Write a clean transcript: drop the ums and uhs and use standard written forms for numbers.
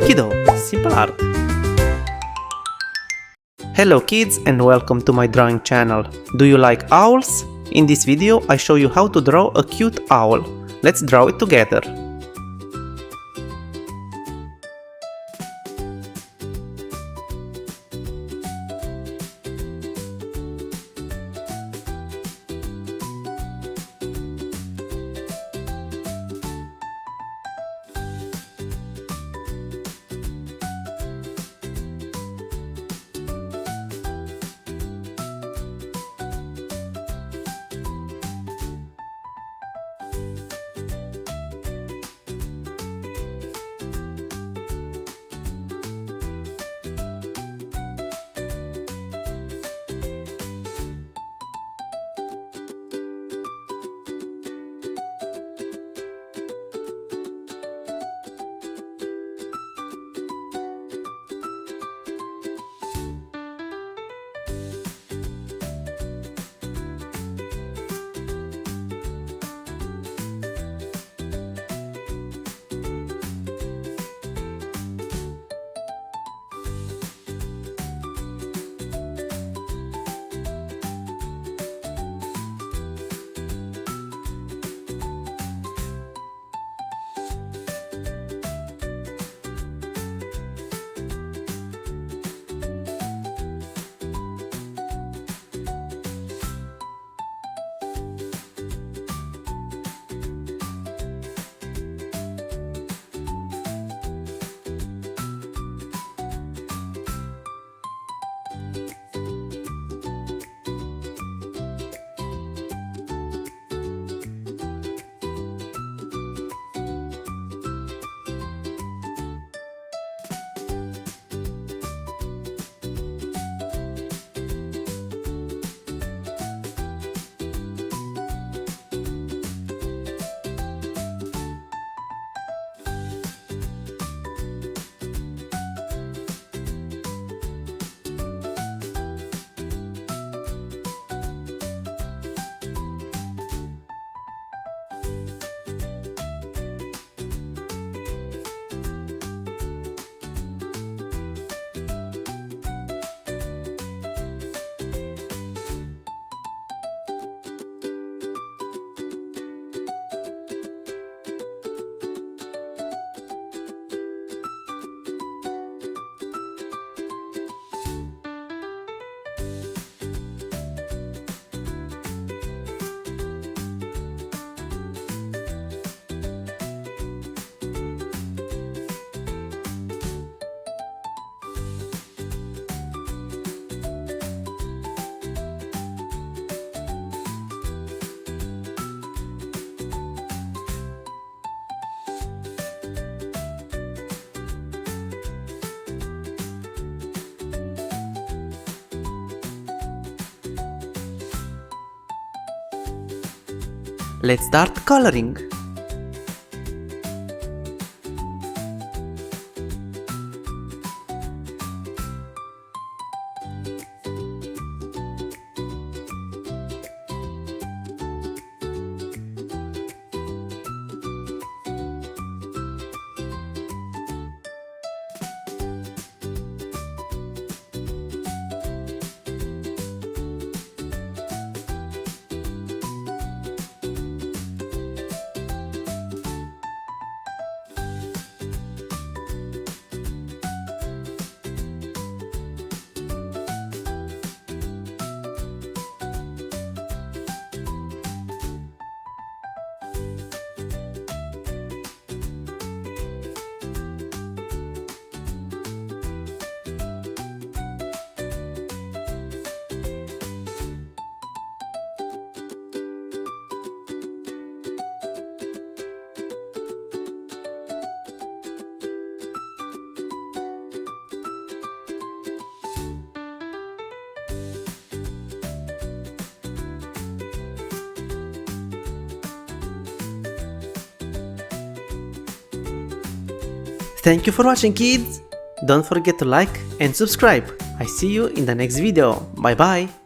Kiddo, simple art. Hello kids and welcome to my drawing channel. Do you like owls? In this video I show you how to draw a cute owl. Let's draw it together. Let's start coloring. Thank you for watching kids! Don't forget to like and subscribe. I see you in the next video. Bye bye!